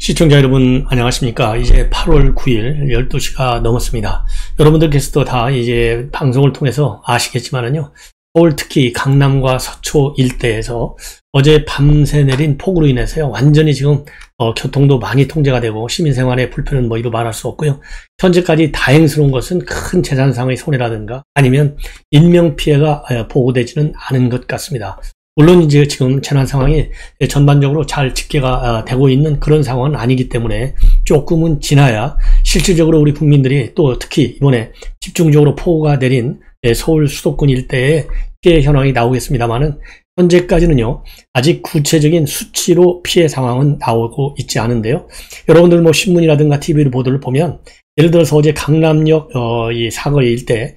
시청자 여러분 안녕하십니까. 이제 8월 9일 12시가 넘었습니다. 여러분들께서도 다 이제 방송을 통해서 아시겠지만은요, 서울 특히 강남과 서초 일대에서 어제 밤새 내린 폭우로 인해서요, 완전히 지금 교통도 많이 통제가 되고 시민생활의 불편은 뭐 이루 말할 수 없고요. 현재까지 다행스러운 것은 큰 재산상의 손해라든가 아니면 인명피해가 보고되지는 않은 것 같습니다. 물론 이제 지금 재난 상황이 전반적으로 잘 집계가 되고 있는 그런 상황은 아니기 때문에 조금은 지나야 실질적으로 우리 국민들이 또 특히 이번에 집중적으로 폭우가 내린 서울 수도권 일대의 피해 현황이 나오겠습니다만은 현재까지는요, 아직 구체적인 수치로 피해 상황은 나오고 있지 않은데요. 여러분들 뭐 신문이라든가 TV 보도를 보면 예를 들어서 어제 강남역 이 사거리 일대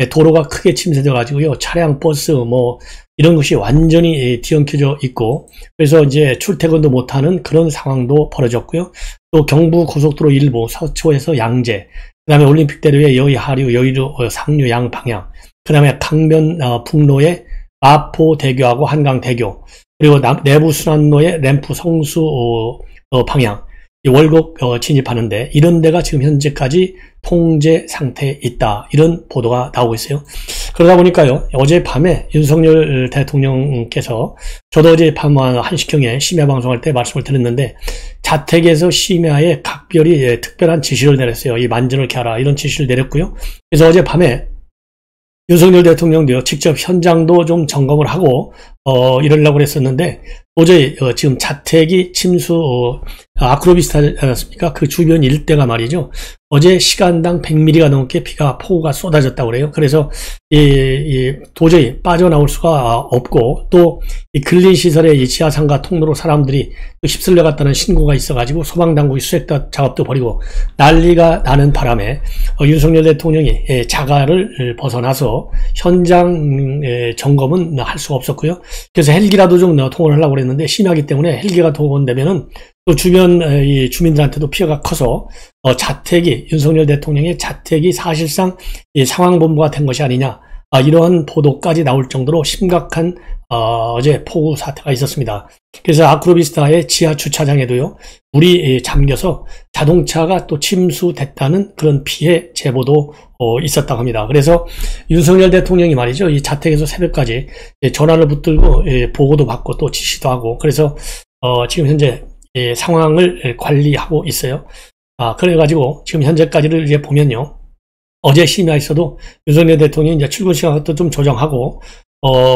도로가 크게 침수돼 가지고요, 차량, 버스 뭐 이런 것이 완전히 뒤엉켜져 있고, 그래서 이제 출퇴근도 못하는 그런 상황도 벌어졌고요. 또 경부 고속도로 일부 서초에서 양재, 그 다음에 올림픽대로의 여의 하류, 여의도 상류 양 방향, 그 다음에 강변 북로의 마포대교하고 한강대교, 그리고 내부순환로의 램프 성수 방향, 월곡 진입하는데 이런 데가 지금 현재까지 통제 상태에 있다, 이런 보도가 나오고 있어요. 그러다 보니까요, 어젯밤에 윤석열 대통령께서, 저도 어젯밤 1시경에 심야 방송할 때 말씀을 드렸는데, 자택에서 심야에 각별히 특별한 지시를 내렸어요. 이 만전을 켜라, 이런 지시를 내렸고요. 그래서 어젯밤에 윤석열 대통령도요, 직접 현장도 좀 점검을 하고 이러려고 그랬었는데, 도저히 지금 자택이 침수 아크로비스타지 않았습니까? 그 주변 일대가 말이죠, 어제 시간당 100mm가 넘게 폭우가 쏟아졌다고 그래요. 그래서 도저히 빠져나올 수가 없고, 또 이 근린시설의 이 지하상가 통로로 사람들이 휩쓸려 갔다는 신고가 있어가지고 소방당국이 수색 작업도 벌이고 난리가 나는 바람에 윤석열 대통령이 자가를 벗어나서 현장 점검은 할 수가 없었고요. 그래서 헬기라도 좀 동원하려고 그랬는데 심하기 때문에 헬기가 동원되면은 또 주변 이 주민들한테도 피해가 커서 자택이, 윤석열 대통령의 자택이 사실상 이 상황본부가 된 것이 아니냐, 이러한 보도까지 나올 정도로 심각한 어제 폭우 사태가 있었습니다. 그래서 아크로비스타의 지하 주차장에도요, 물이 잠겨서 자동차가 또 침수됐다는 그런 피해 제보도 있었다고 합니다. 그래서 윤석열 대통령이 말이죠, 이 자택에서 새벽까지 전화를 붙들고 보고도 받고 또 지시도 하고, 그래서 지금 현재 상황을 관리하고 있어요. 그래가지고 지금 현재까지를 이제 보면요, 어제 심야에서도 윤석열 대통령이 이제 출근 시간도 좀 조정하고,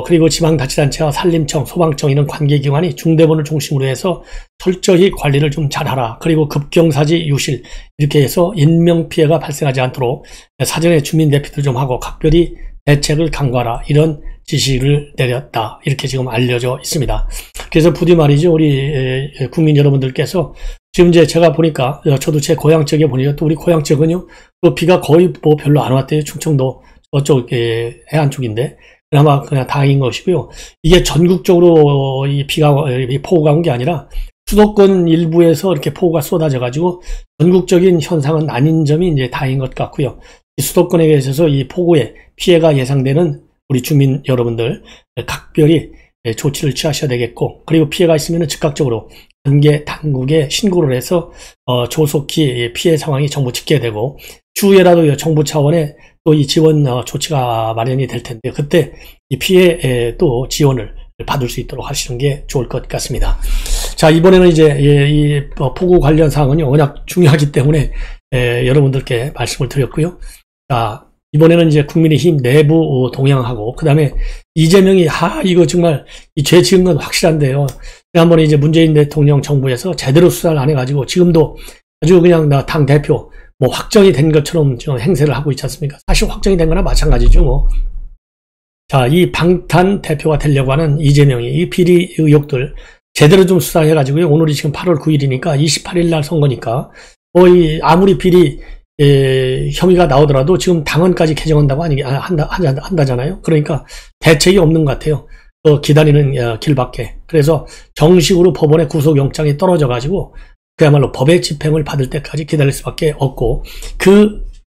그리고 지방자치단체와 산림청, 소방청 이런 관계기관이 중대본을 중심으로 해서 철저히 관리를 좀 잘하라. 그리고 급경사지 유실 이렇게 해서 인명피해가 발생하지 않도록 사전에 주민대피도 좀 하고 각별히 대책을 강구하라, 이런 지시를 내렸다, 이렇게 지금 알려져 있습니다. 그래서 부디 말이죠, 우리 국민 여러분들께서 지금 이제 제가 보니까, 저도 제 고향 지역에 보니까 또 우리 고향 지역은요, 또 비가 거의 뭐 별로 안 왔대요. 충청도 저쪽 해안 쪽인데 그나마 그냥 다행인 것이고요. 이게 전국적으로 이 폭우가 온 게 아니라 수도권 일부에서 이렇게 폭우가 쏟아져 가지고 전국적인 현상은 아닌 점이 이제 다행인 것 같고요. 이 수도권에 있어서 이 폭우의 피해가 예상되는 우리 주민 여러분들 각별히 조치를 취하셔야 되겠고, 그리고 피해가 있으면 즉각적으로 관계 당국에 신고를 해서 조속히 피해 상황이 정보 집계되고, 추후에라도 정부 차원의 또 이 지원 조치가 마련이 될 텐데, 그때 이 피해 또 지원을 받을 수 있도록 하시는 게 좋을 것 같습니다. 자, 이번에는 이제 이 폭우 관련 사항은요, 워낙 중요하기 때문에 여러분들께 말씀을 드렸고요. 자, 이번에는 이제 국민의힘 내부 동향하고, 그 다음에 이재명이 이거 정말 이 죄 지은 건 확실한데요, 지난번에 이제 문재인 대통령 정부에서 제대로 수사를 안 해가지고 지금도 아주 그냥 당 대표 뭐 확정이 된 것처럼 좀 행세를 하고 있지 않습니까? 사실 확정이 된 거나 마찬가지죠, 뭐. 자, 이 방탄 대표가 되려고 하는 이재명이 이 비리 의혹들 제대로 좀 수사해가지고요, 오늘이 지금 8월 9일이니까 28일 날 선거니까 거의 아무리 비리 혐의가 나오더라도 지금 당헌까지 개정한다고 한다잖아요. 그러니까 대책이 없는 것 같아요. 또 기다리는 길밖에. 그래서 정식으로 법원의 구속영장이 떨어져가지고 그야말로 법의 집행을 받을 때까지 기다릴 수밖에 없고,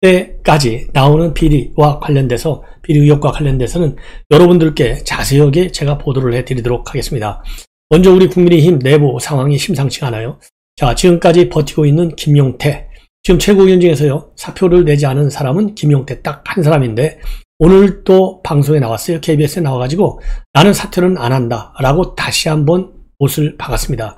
그때까지 나오는 비리와 관련돼서, 비리 의혹과 관련돼서는 여러분들께 자세하게 제가 보도를 해드리도록 하겠습니다. 먼저 우리 국민의힘 내부 상황이 심상치 않아요. 자, 지금까지 버티고 있는 김용태. 지금 최고위원 중에서요, 사표를 내지 않은 사람은 김용태 딱 한 사람인데, 오늘 또 방송에 나왔어요. KBS에 나와가지고, 나는 사퇴는 안 한다. 라고 다시 한번 못을 박았습니다.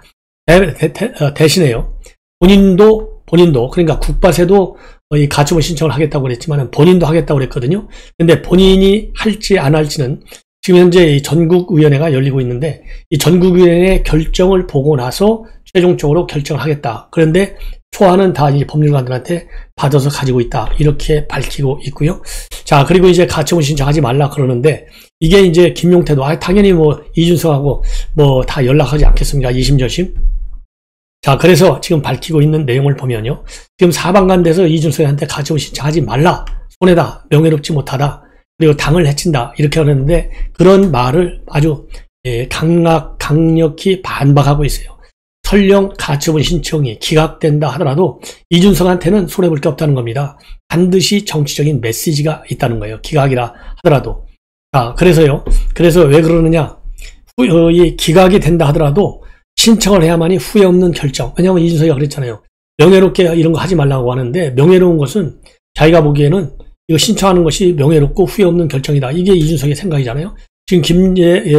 대신에요, 본인도, 그러니까 국바세도 이 가처분 신청을 하겠다고 그랬지만, 본인도 하겠다고 그랬거든요. 근데 본인이 할지 안 할지는 지금 현재 이 전국위원회가 열리고 있는데, 이 전국위원회 결정을 보고 나서 최종적으로 결정을 하겠다. 그런데 초안은 다 이제 법률가들한테 받아서 가지고 있다. 이렇게 밝히고 있고요. 자, 그리고 이제 가처분 신청하지 말라 그러는데, 이게 이제 김용태도, 당연히 뭐 이준석하고 뭐 다 연락하지 않겠습니까? 이심저심. 자, 그래서 지금 밝히고 있는 내용을 보면요. 지금 사방간대에서 이준석한테 가처분 신청하지 말라. 손해다. 명예롭지 못하다. 그리고 당을 해친다. 이렇게 하는데, 그런 말을 아주 강력히 반박하고 있어요. 설령 가처분 신청이 기각된다 하더라도 이준석한테는 손해볼 게 없다는 겁니다. 반드시 정치적인 메시지가 있다는 거예요. 기각이라 하더라도. 자, 그래서 왜 그러느냐. 기각이 된다 하더라도 신청을 해야만이 후회 없는 결정. 왜냐하면 이준석이가 그랬잖아요. 명예롭게 이런 거 하지 말라고 하는데, 명예로운 것은 자기가 보기에는 이거 신청하는 것이 명예롭고 후회 없는 결정이다. 이게 이준석의 생각이잖아요. 지금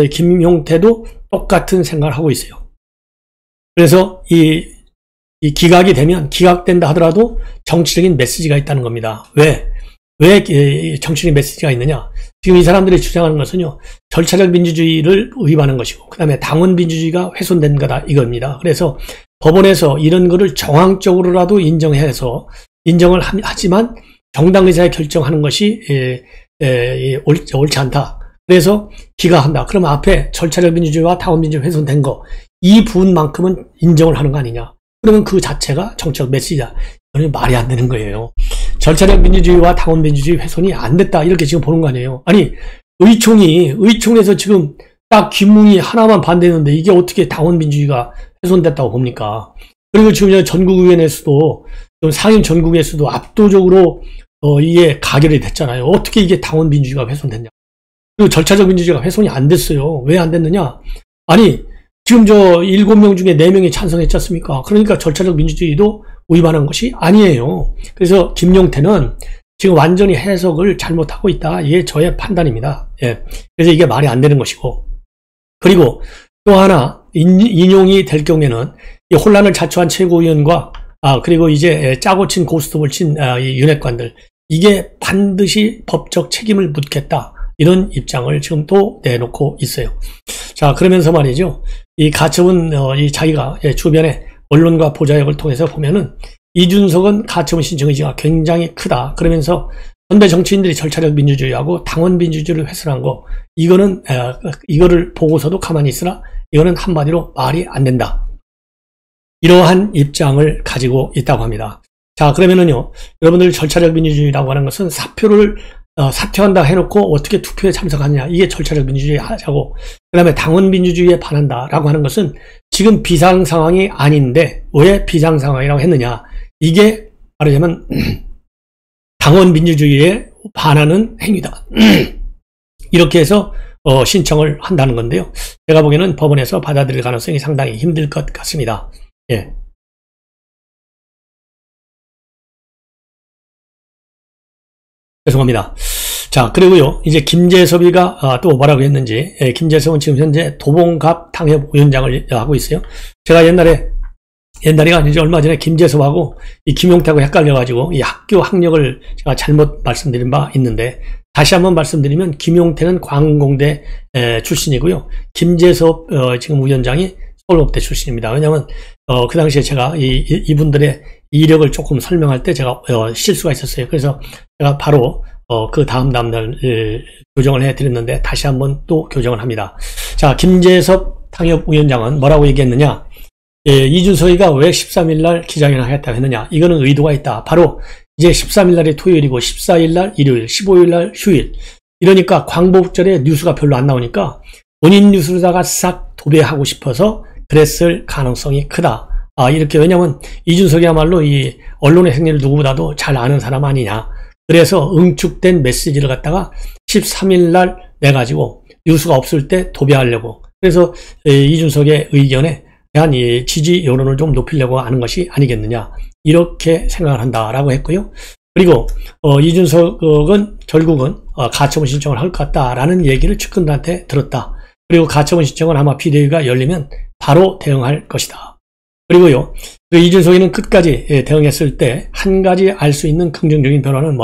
김용태도 똑같은 생각을 하고 있어요. 그래서 이 기각이 되면, 기각된다 하더라도 정치적인 메시지가 있다는 겁니다. 왜 정치적인 메시지가 있느냐? 지금 이 사람들이 주장하는 것은요, 절차적 민주주의를 위반한 것이고, 그 다음에 당원 민주주의가 훼손된 거다 이겁니다. 그래서 법원에서 이런 거를 정황적으로라도 인정해서, 인정을 하지만 정당 의사에 결정하는 것이 옳지 않다. 그래서 기각한다. 그러면 앞에 절차적 민주주의와 당원 민주주의 훼손된 거, 이 부분만큼은 인정을 하는 거 아니냐. 그러면 그 자체가 정치적 메시지다. 이건 말이 안 되는 거예요. 절차적 민주주의와 당원 민주주의 훼손이 안 됐다. 이렇게 지금 보는 거 아니에요. 아니, 의총에서 지금 딱 김웅이 하나만 반대했는데 이게 어떻게 당원 민주주의가 훼손됐다고 봅니까? 그리고 지금 전국위원회에서도, 상임 전국에서도 압도적으로 이게 가결이 됐잖아요. 어떻게 이게 당원 민주주의가 훼손됐냐. 그리고 절차적 민주주의가 훼손이 안 됐어요. 왜 안 됐느냐? 아니, 지금 7명 중에 4명이 찬성했지 않습니까? 그러니까 절차적 민주주의도 위반한 것이 아니에요. 그래서 김용태는 지금 완전히 해석을 잘못하고 있다. 이게 저의 판단입니다. 예. 그래서 이게 말이 안 되는 것이고. 그리고 또 하나, 인용이 될 경우에는 이 혼란을 자초한 최고위원과, 그리고 이제 짜고 친 고스톱을 친 이 윤핵관들, 이게 반드시 법적 책임을 묻겠다. 이런 입장을 지금 또 내놓고 있어요. 자, 그러면서 말이죠. 이 가처분, 자기가 주변에 언론과 보좌역을 통해서 보면은 이준석은 가처분 신청 의지가 굉장히 크다. 그러면서 선배 정치인들이 절차적 민주주의하고 당원 민주주의를 훼손한 거, 이거를 보고서도 가만히 있으나 이거는 한마디로 말이 안 된다. 이러한 입장을 가지고 있다고 합니다. 자, 그러면은요, 여러분들 절차적 민주주의라고 하는 것은 사퇴한다 해놓고 어떻게 투표에 참석하느냐. 이게 절차적 민주주의 하자고. 그 다음에 당원 민주주의에 반한다라고 하는 것은 지금 비상 상황이 아닌데 왜 비상 상황이라고 했느냐. 이게 말하자면 당원 민주주의에 반하는 행위다. 이렇게 해서 신청을 한다는 건데요. 제가 보기에는 법원에서 받아들일 가능성이 상당히 힘들 것 같습니다. 예. 죄송합니다. 자, 그리고요, 이제 김재섭이가 또 뭐라고 했는지, 김재섭은 지금 현재 도봉갑 당협위원장을 하고 있어요. 제가 옛날이 아니죠. 얼마 전에 김재섭하고 이 김용태하고 헷갈려가지고 이 학교 학력을 제가 잘못 말씀드린 바 있는데, 다시 한번 말씀드리면 김용태는 광공대 출신이고요. 김재섭 지금 위원장이 서울업대 출신입니다. 왜냐하면 그 당시에 제가 이분들의 이력을 조금 설명할 때 제가 실수가 있었어요. 그래서 제가 바로 그 다음날 교정을 해드렸는데 다시 한번 또 교정을 합니다. 자, 김재섭 당협위원장은 뭐라고 얘기했느냐. 이준석이가 왜 13일날 기자회견을 하겠다고 했느냐. 이거는 의도가 있다. 바로 이제 13일날이 토요일이고 14일날 일요일, 15일날 휴일. 이러니까 광복절에 뉴스가 별로 안 나오니까 본인 뉴스로다가 싹 도배하고 싶어서 그랬을 가능성이 크다. 이렇게. 왜냐면 이준석이야말로 이 언론의 생리를 누구보다도 잘 아는 사람 아니냐. 그래서 응축된 메시지를 갖다가 13일날 내가지고 뉴스가 없을 때 도배하려고. 그래서 이준석의 의견에 대한 이 지지 여론을 좀 높이려고 하는 것이 아니겠느냐, 이렇게 생각을 한다라고 했고요. 그리고 이준석은 결국은 가처분 신청을 할 것 같다라는 얘기를 측근들한테 들었다. 그리고 가처분 신청은 아마 비대위가 열리면 바로 대응할 것이다. 그리고요, 그 이준석이는 끝까지 대응했을 때 한 가지 알 수 있는 긍정적인 변화는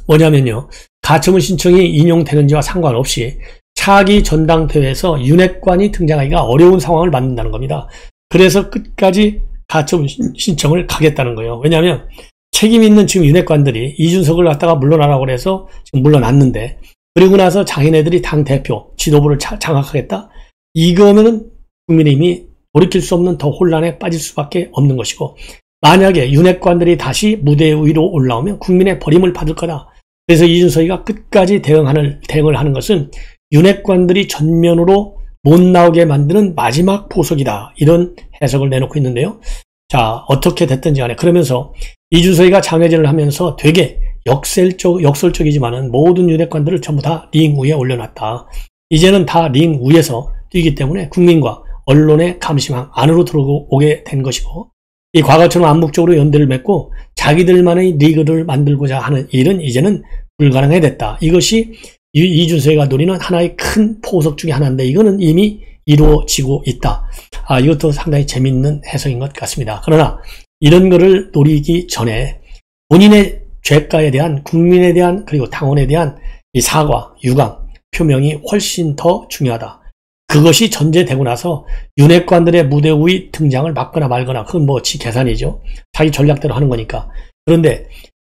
뭐냐면요, 가처분 신청이 인용되는지와 상관없이 차기 전당대회에서 윤핵관이 등장하기가 어려운 상황을 만든다는 겁니다. 그래서 끝까지 가처분 신청을 가겠다는 거예요. 왜냐하면 책임 있는 지금 윤핵관들이 이준석을 갖다가 물러나라고 그래서 지금 물러났는데, 그리고 나서 자기네들이 당대표 지도부를 장악하겠다? 이거면은 국민의힘이 돌이킬 수 없는 더 혼란에 빠질 수밖에 없는 것이고, 만약에 윤핵관들이 다시 무대 위로 올라오면 국민의 버림을 받을 거다. 그래서 이준석이가 끝까지 대응을 하는 것은 윤핵관들이 전면으로 못 나오게 만드는 마지막 보석이다, 이런 해석을 내놓고 있는데요. 자, 어떻게 됐든지 간에 그러면서 이준석이가 장애질을 하면서 되게 역설적이지만은 모든 윤핵관들을 전부 다 링 위에 올려놨다. 이제는 다 링 위에서 뛰기 때문에 국민과 언론의 감시망 안으로 들어오게 된 것이고, 이 과거처럼 암묵적으로 연대를 맺고 자기들만의 리그를 만들고자 하는 일은 이제는 불가능해 됐다. 이것이 이준석이가 노리는 하나의 큰 포석 중에 하나인데, 이거는 이미 이루어지고 있다. 이것도 상당히 재밌는 해석인 것 같습니다. 그러나 이런 거를 노리기 전에 본인의 죄가에 대한, 국민에 대한, 그리고 당원에 대한 이 사과, 유감, 표명이 훨씬 더 중요하다. 그것이 전제되고 나서 윤핵관들의 무대 위 등장을 막거나 말거나, 그건 뭐 지 계산이죠. 자기 전략대로 하는 거니까. 그런데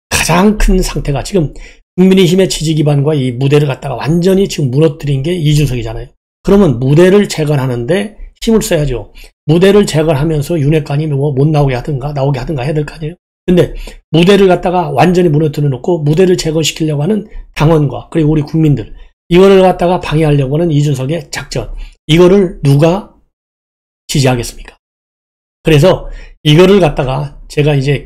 가장 큰 상태가 지금 국민의힘의 지지 기반과 이 무대를 갖다가 완전히 지금 무너뜨린 게 이준석이잖아요. 그러면 무대를 재건하는데 힘을 써야죠. 무대를 재건하면서 윤핵관이 뭐 못 나오게 하든가 나오게 하든가 해야 될 거 아니에요. 근데 무대를 갖다가 완전히 무너뜨려 놓고 무대를 재건시키려고 하는 당원과 그리고 우리 국민들, 이거를 갖다가 방해하려고 하는 이준석의 작전, 이거를 누가 지지하겠습니까? 그래서 이거를 갖다가 제가 이제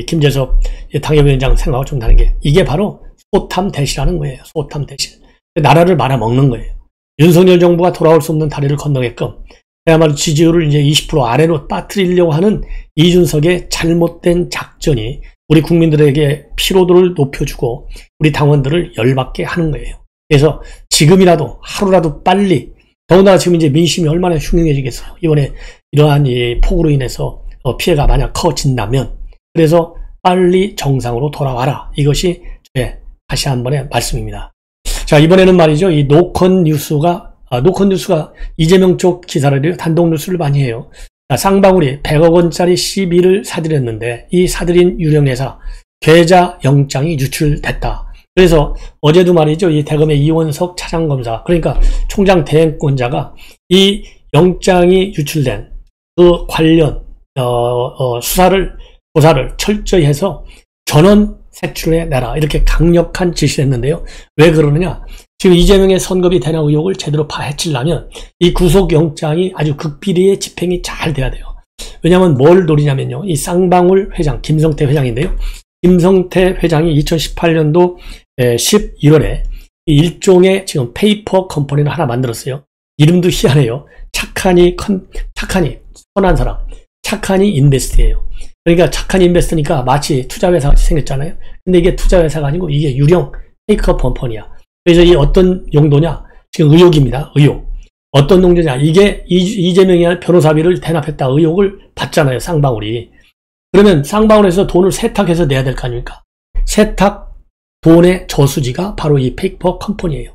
김재섭 당협위원장 생각하고 좀 다른 게, 이게 바로 소탐 대시라는 거예요. 소탐 대시. 나라를 말아먹는 거예요. 윤석열 정부가 돌아올 수 없는 다리를 건너게끔 그야말로 지지율을 이제 20% 아래로 빠뜨리려고 하는 이준석의 잘못된 작전이 우리 국민들에게 피로도를 높여주고 우리 당원들을 열받게 하는 거예요. 그래서 지금이라도 하루라도 빨리, 더군다나 지금 이제 민심이 얼마나 흉흉해지겠어요. 이번에 이러한 이 폭우로 인해서 피해가 만약 커진다면, 그래서 빨리 정상으로 돌아와라. 이것이 저의 다시 한 번의 말씀입니다. 자, 이번에는 말이죠. 이 노컷 뉴스가 이재명 쪽 기사를 단독 뉴스를 많이 해요. 자, 쌍방울이 100억 원짜리 CB를 사들였는데 이 사들인 유령회사 계좌 영장이 유출됐다. 그래서 어제도 말이죠. 이 대검의 이원석 차장검사, 그러니까 총장 대행권자가 이 영장이 유출된 그 관련 조사를 철저히 해서 전원 색출해내라, 이렇게 강력한 지시를 했는데요. 왜 그러느냐? 지금 이재명의 선거비 대납 의혹을 제대로 파헤치려면 이 구속영장이 아주 극비리의 집행이 잘 돼야 돼요. 왜냐하면 뭘 노리냐면요, 이 쌍방울 회장, 김성태 회장인데요. 김성태 회장이 2018년도 11월에 일종의 지금 페이퍼 컴퍼니를 하나 만들었어요. 이름도 희한해요. 착하니 선한 사람, 착하니 인베스트예요. 그러니까 착한 인베스트니까 마치 투자회사 같이 생겼잖아요. 근데 이게 투자회사가 아니고 이게 유령 페이커 컴퍼니야. 그래서 이 어떤 용도냐? 지금 의혹입니다. 의혹. 어떤 용도냐? 이게 이재명이 변호사비를 대납했다 의혹을 받잖아요. 쌍방울이. 그러면 쌍방울에서 돈을 세탁해서 내야 될 거 아닙니까? 세탁 돈의 저수지가 바로 이 페이퍼 컴퍼니예요.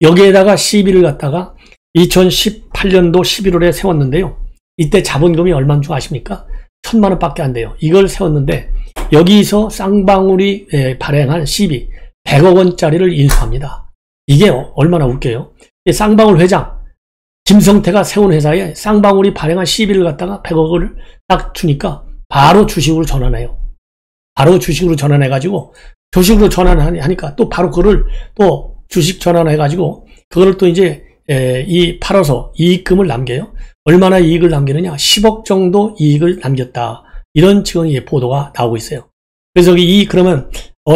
여기에다가 시비를 갖다가 2018년도 11월에 세웠는데요. 이때 자본금이 얼마인 줄 아십니까? 1,000만 원밖에 안 돼요. 이걸 세웠는데 여기서 쌍방울이 발행한 시비 100억 원짜리를 인수합니다. 이게 얼마나 웃겨요. 쌍방울 회장 김성태가 세운 회사에 쌍방울이 발행한 시비를 갖다가 100억을 딱 주니까 바로 주식으로 전환해요. 바로 주식으로 전환해가지고, 주식으로 전환하니까 또 바로 그거를 또 주식 전환해가지고 그거를 또 이제 팔아서 이익금을 남겨요. 얼마나 이익을 남기느냐? 10억 정도 이익을 남겼다. 이런 지금 보도가 나오고 있어요. 그래서 그러면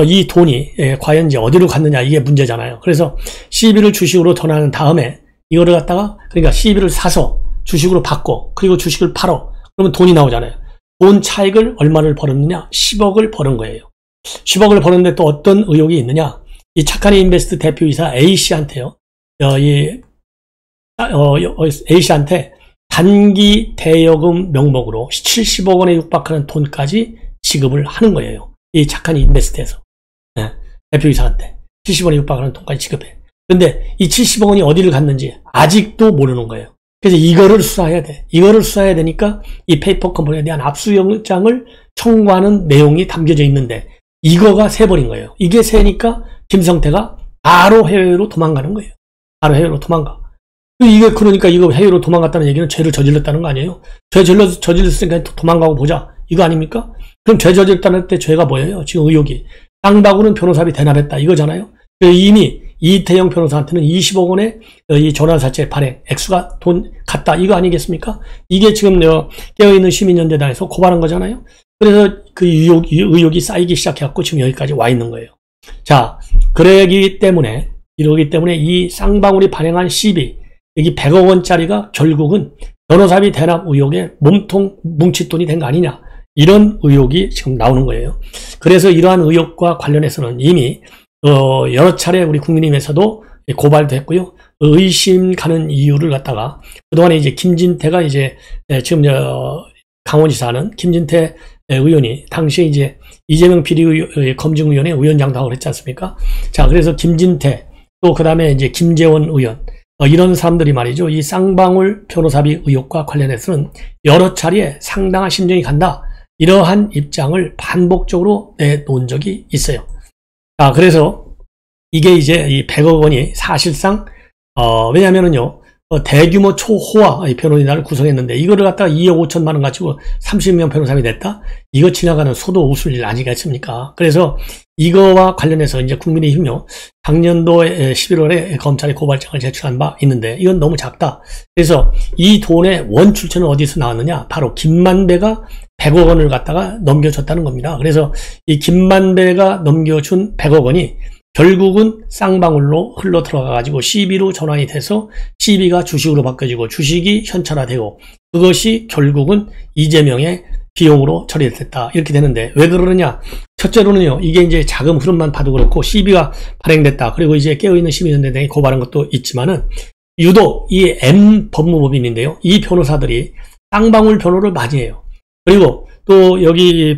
이 돈이 과연 이제 어디로 갔느냐, 이게 문제잖아요. 그래서 CB를 주식으로 전환한 다음에 이거를 갖다가 그러니까 CB를 사서 주식으로 바꿔. 그리고 주식을 팔어. 그러면 돈이 나오잖아요. 돈 차익을 얼마를 벌었느냐? 10억을 버는 거예요. 10억을 버는데 또 어떤 의혹이 있느냐? 이 착한 인베스트 대표이사 A씨한테요. A씨한테 단기 대여금 명목으로 70억 원에 육박하는 돈까지 지급을 하는 거예요. 이 착한 인베스트에서. 네, 대표이사한테 70억 원에 육박하는 돈까지 지급해. 근데 이 70억 원이 어디를 갔는지 아직도 모르는 거예요. 그래서 이거를 수사해야 돼. 이거를 수사해야 되니까 이 페이퍼 컴퍼니에 대한 압수영장을 청구하는 내용이 담겨져 있는데 이거가 새버린 거예요. 이게 새니까 김성태가 바로 해외로 도망가는 거예요. 바로 해외로 도망가. 이게 그러니까 이거 해외로 도망갔다는 얘기는 죄를 저질렀다는 거 아니에요? 죄 저질렀으니까 도망가고 보자. 이거 아닙니까? 그럼 죄 저질렀다는 때 죄가 뭐예요? 지금 의혹이. 쌍방울은 변호사비 대납했다. 이거잖아요. 이미 이태영 변호사한테는 20억 원의 이 전환사채 발행 액수가 돈 갔다. 이거 아니겠습니까? 이게 지금 깨어있는 시민연대단에서 고발한 거잖아요. 그래서 그 의혹이 쌓이기 시작해갖고 지금 여기까지 와 있는 거예요. 자, 이러기 때문에 이 쌍방울이 발행한 CB, 여기 100억 원짜리가 결국은 변호사비 대납 의혹에 몸통 뭉칫돈이 된 거 아니냐. 이런 의혹이 지금 나오는 거예요. 그래서 이러한 의혹과 관련해서는 이미 여러 차례 우리 국민의힘에서도 고발도 했고요. 의심 가는 이유를 갖다가 그동안에 이제 김진태가 이제 지금 강원지사 하는 김진태 의원이 당시에 이제 이재명 비리 검증위원회 위원장도 하고 그랬지 않습니까? 자, 그래서 김진태 또 그 다음에 이제 김재원 의원 이런 사람들이 말이죠. 이 쌍방울 변호사비 의혹과 관련해서는 여러 차례 상당한 심정이 간다. 이러한 입장을 반복적으로 내놓은 적이 있어요. 자, 그래서 이게 이제 이 100억 원이 사실상 왜냐면은요 대규모 초호화 변호인단을 구성했는데 이거를 갖다가 2억 5천만 원 가지고 30명 변호사가 됐다? 이거 지나가는 소도 웃을 일 아니겠습니까? 그래서 이거와 관련해서 이제 국민의힘요 작년도 11월에 검찰에 고발장을 제출한 바 있는데 이건 너무 작다. 그래서 이 돈의 원출처는 어디서 나왔느냐? 바로 김만배가 100억 원을 갖다가 넘겨줬다는 겁니다. 그래서 이 김만배가 넘겨준 100억 원이 결국은 쌍방울로 흘러 들어가가지고 CB로 전환이 돼서 CB가 주식으로 바뀌어지고 주식이 현찰화되고 그것이 결국은 이재명의 비용으로 처리됐다. 이렇게 되는데 왜 그러느냐? 첫째로는요, 이게 이제 자금 흐름만 봐도 그렇고 CB가 발행됐다. 그리고 이제 깨어있는 시민연대당이 고발한 것도 있지만은 유독 이 M 법무법인인데요. 이 변호사들이 쌍방울 변호를 많이 해요. 그리고 또 여기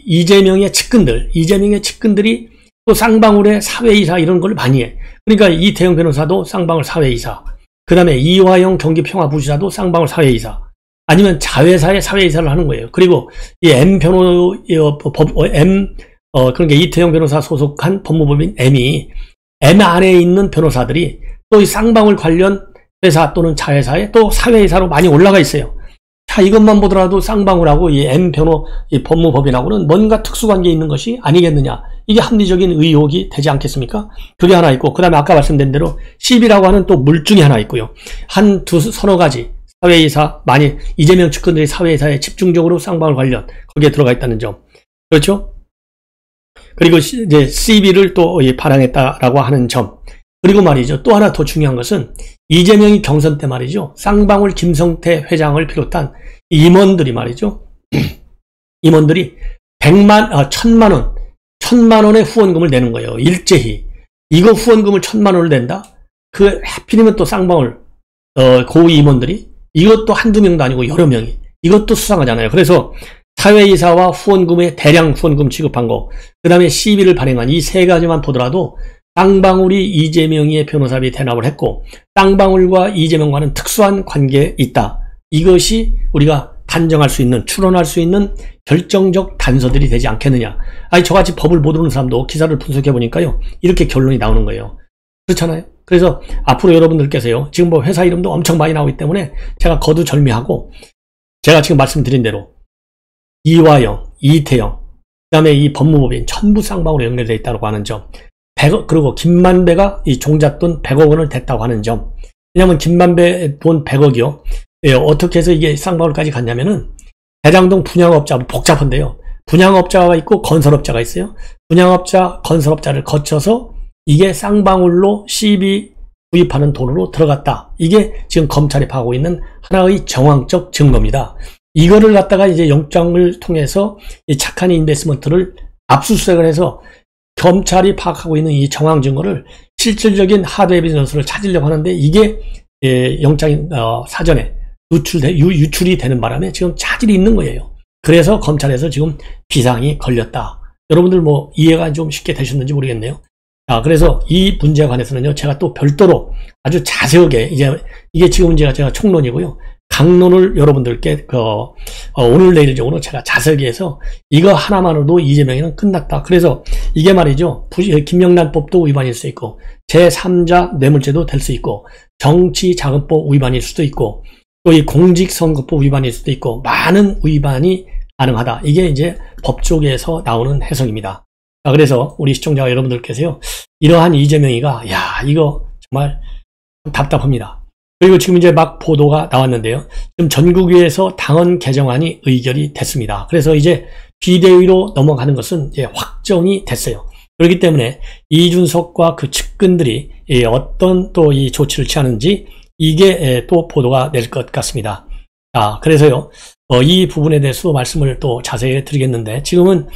이재명의 측근들이 또 쌍방울의 사회이사 이런 걸 많이 해. 그러니까 이태영 변호사도 쌍방울 사회이사. 그 다음에 이화영 경기평화부지사도 쌍방울 사회이사. 아니면 자회사의 사회이사를 하는 거예요. 그리고 이 그러니까 이태영 변호사 소속한 법무법인 M 안에 있는 변호사들이 또 이 쌍방울 관련 회사 또는 자회사에 또 사회이사로 많이 올라가 있어요. 자, 이것만 보더라도 쌍방울하고 이 이 법무법인하고는 뭔가 특수관계에 있는 것이 아니겠느냐. 이게 합리적인 의혹이 되지 않겠습니까? 그게 하나 있고, 그 다음에 아까 말씀드린 대로 CB라고 하는 또 물증이 하나 있고요. 서너 가지 사회이사, 많이 이재명 측근들이 사회이사에 집중적으로 쌍방울 관련 거기에 들어가 있다는 점. 그렇죠? 그리고 이제 CB를 또 발행했다라고 하는 점. 그리고 말이죠. 또 하나 더 중요한 것은 이재명이 경선 때 말이죠. 쌍방울 김성태 회장을 비롯한 임원들이 말이죠. 임원들이 1000만 원의 후원금을 내는 거예요. 일제히. 이거 후원금을 1000만 원을 낸다? 그 하필이면 또 쌍방울 고위 임원들이 이것도 한두 명도 아니고 여러 명이. 이것도 수상하잖아요. 그래서 사회이사와 후원금의 대량 후원금 지급한 거, 그 다음에 CB를 발행한 이 세 가지만 보더라도 쌍방울이 이재명의 변호사비 대납을 했고 쌍방울과 이재명과는 특수한 관계에 있다. 이것이 우리가 단정할 수 있는, 추론할 수 있는 결정적 단서들이 되지 않겠느냐. 아니, 저같이 법을 모르는 사람도 기사를 분석해 보니까요, 이렇게 결론이 나오는 거예요. 그렇잖아요. 그래서 앞으로 여러분들께서요, 지금 뭐 회사 이름도 엄청 많이 나오기 때문에 제가 거두절미하고, 제가 지금 말씀드린 대로 이화영, 이태영, 그 다음에 이 법무법인 전부 쌍방울에 연결되어 있다고 하는 점, 그리고 김만배가 이 종잣돈 100억 원을 댔다고 하는 점. 왜냐면 김만배 돈 100억이요. 어떻게 해서 이게 쌍방울까지 갔냐면은 대장동 분양업자, 복잡한데요. 분양업자가 있고 건설업자가 있어요. 분양업자, 건설업자를 거쳐서 이게 쌍방울로 CB 구입하는 돈으로 들어갔다. 이게 지금 검찰이 파고 있는 하나의 정황적 증거입니다. 이거를 갖다가 이제 영장을 통해서 이 착한 인베스트먼트를 압수수색을 해서 검찰이 파악하고 있는 이 정황 증거를 실질적인 하드 에비던스를 찾으려고 하는데 이게 영장 사전에 유출이 되는 바람에 지금 차질이 있는 거예요. 그래서 검찰에서 지금 비상이 걸렸다. 여러분들 뭐 이해가 좀 쉽게 되셨는지 모르겠네요. 그래서 이 문제에 관해서는요, 제가 또 별도로 아주 자세하게, 이게 지금 제가 총론이고요. 강론을 여러분들께, 오늘 내일적으로 제가 자세하게 해서 이거 하나만으로도 이재명이는 끝났다. 그래서 이게 말이죠. 김영란법도 위반일 수 있고, 제3자 뇌물죄도 될 수 있고, 정치자금법 위반일 수도 있고, 또 이 공직선거법 위반일 수도 있고, 많은 위반이 가능하다. 이게 이제 법조계에서 나오는 해석입니다. 그래서 우리 시청자 여러분들께서요, 이러한 이재명이가, 이거 정말 답답합니다. 그리고 지금 이제 막 보도가 나왔는데요. 지금 전국위에서 당헌 개정안이 의결이 됐습니다. 그래서 이제 비대위로 넘어가는 것은 이제 확정이 됐어요. 그렇기 때문에 이준석과 그 측근들이 어떤 또 이 조치를 취하는지 이게 또 보도가 될 것 같습니다. 그래서요, 이 부분에 대해서 말씀을 또 자세히 드리겠는데, 지금은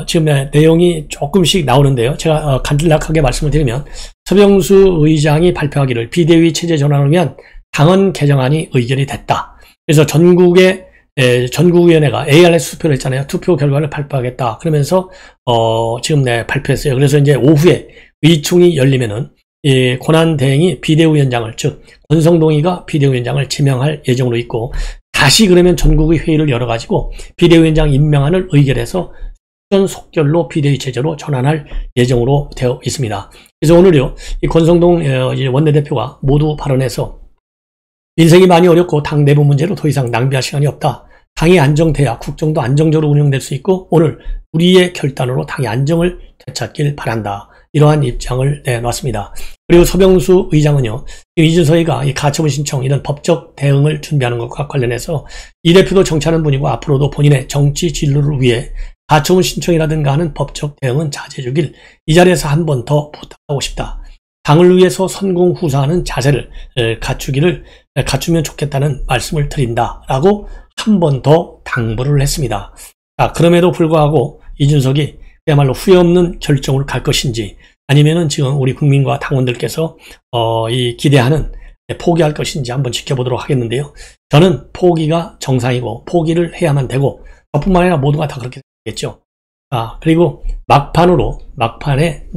지금 내용이 조금씩 나오는데요. 제가 간략하게 말씀을 드리면, 서병수 의장이 발표하기를 비대위 체제 전환을 위한 당헌 개정안이 의결이 됐다. 그래서 전국위원회가 ARS 투표를 했잖아요. 투표 결과를 발표하겠다. 그러면서 지금 발표했어요. 그래서 이제 오후에 의총이 열리면은 권한대행이 비대위원장을, 즉 권성동이가 비대위원장을 지명할 예정으로 있고, 다시 그러면 전국의 회의를 열어가지고 비대위원장 임명안을 의결해서 속결로 비대위 체제로 전환할 예정으로 되어 있습니다. 그래서 오늘요, 이 권성동 원내대표가 모두 발언해서 인생이 많이 어렵고 당 내부 문제로 더 이상 낭비할 시간이 없다. 당이 안정돼야 국정도 안정적으로 운영될 수 있고 오늘 우리의 결단으로 당의 안정을 되찾길 바란다. 이러한 입장을 내놨습니다. 그리고 서병수 의장은요, 이준석이가 이 가처분 신청, 이런 법적 대응을 준비하는 것과 관련해서 이 대표도 정치하는 분이고 앞으로도 본인의 정치 진로를 위해 가처분 신청이라든가 하는 법적 대응은 자제해 주길 이 자리에서 한 번 더 부탁하고 싶다. 당을 위해서 선공후사하는 자세를 갖추면 좋겠다는 말씀을 드린다. 라고 한 번 더 당부를 했습니다. 그럼에도 불구하고 이준석이 그야말로 후회 없는 결정으로 갈 것인지, 아니면은 지금 우리 국민과 당원들께서 이 기대하는 포기할 것인지 한번 지켜보도록 하겠는데요. 저는 포기가 정상이고 포기를 해야만 되고, 저뿐만 아니라 모두가 다 그렇게 겠죠. 그리고 막판에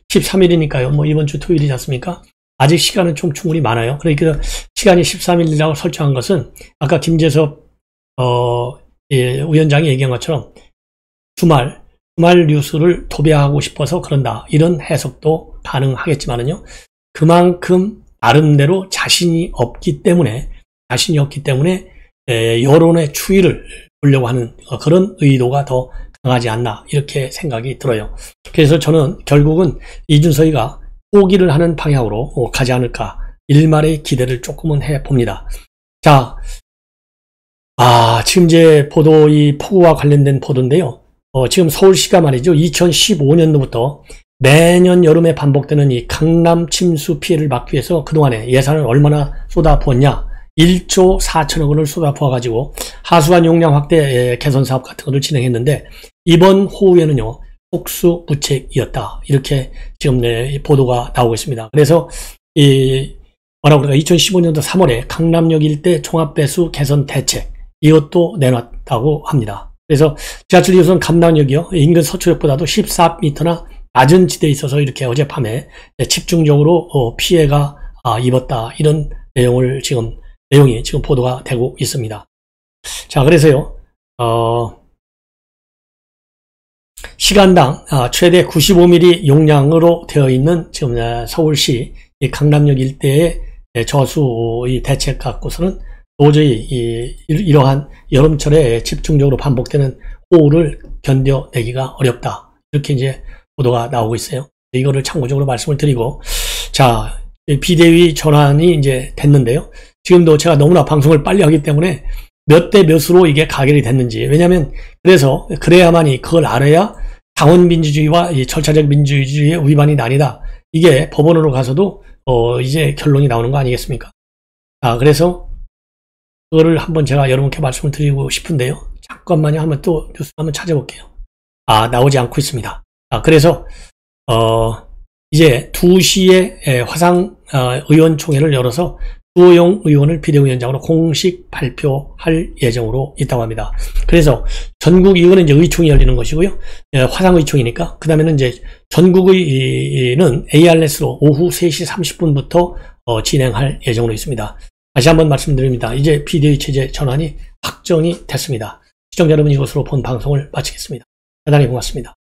13일이니까요. 뭐 이번 주 토요일이지 않습니까? 아직 시간은 좀 충분히 많아요. 그러니까 시간이 13일이라고 설정한 것은 아까 김재섭 위원장이 얘기한 것처럼 주말 뉴스를 도배하고 싶어서 그런다. 이런 해석도 가능하겠지만은요. 그만큼 나름대로 자신이 없기 때문에 여론의 추이를 보려고 하는 그런 의도가 더 강하지 않나, 이렇게 생각이 들어요. 그래서 저는 결국은 이준석이가 포기를 하는 방향으로 가지 않을까, 일말의 기대를 조금은 해봅니다. 자, 지금 이제 이 폭우와 관련된 보도인데요. 지금 서울시가 말이죠, 2015년도부터 매년 여름에 반복되는 이 강남 침수 피해를 막기 위해서 그동안에 예산을 얼마나 쏟아부었냐, 1조 4천억 원을 쏟아부어가지고 하수관 용량 확대 개선 사업 같은 것을 진행했는데, 이번 호우에는요, 속수무책이었다. 이렇게 지금 보도가 나오고 있습니다. 그래서 2015년도 3월에 강남역 일대 종합배수 개선 대책, 이것도 내놨다고 합니다. 그래서 지하철 2호선 강남역이요, 인근 서초역보다도 14m나 낮은 지대에 있어서 이렇게 어젯밤에 집중적으로 피해가 입었다. 이런 내용이 지금 보도가 되고 있습니다. 자, 그래서요, 시간당 최대 95mm 용량으로 되어 있는 지금 서울시 강남역 일대의 저수 대책 갖고서는 도저히 이러한 여름철에 집중적으로 반복되는 호우를 견뎌내기가 어렵다. 이렇게 이제 보도가 나오고 있어요. 이거를 참고적으로 말씀을 드리고, 자, 비대위 전환이 이제 됐는데요. 지금도 제가 너무나 방송을 빨리 하기 때문에 몇 대 몇으로 이게 가결이 됐는지, 왜냐하면 그래야만이 그걸 알아야 당원 민주주의와 이 절차적 민주주의의 위반이 아니다. 이게 법원으로 가서도 이제 결론이 나오는 거 아니겠습니까? 그래서 그거를 한번 제가 여러분께 말씀을 드리고 싶은데요. 잠깐만요. 한번 또 뉴스 한번 찾아볼게요. 나오지 않고 있습니다. 그래서 이제 2시에 화상 의원총회를 열어서 주호영 의원을 비대위원장으로 공식 발표할 예정으로 있다고 합니다. 그래서 전국 이거는 이제 의총이 열리는 것이고요. 화상 의총이니까 그 다음에는 이제 전국의는 ARS로 오후 3시 30분부터 진행할 예정으로 있습니다. 다시 한번 말씀드립니다. 이제 비대위 체제 전환이 확정이 됐습니다. 시청자 여러분, 이것으로 본 방송을 마치겠습니다. 대단히 고맙습니다.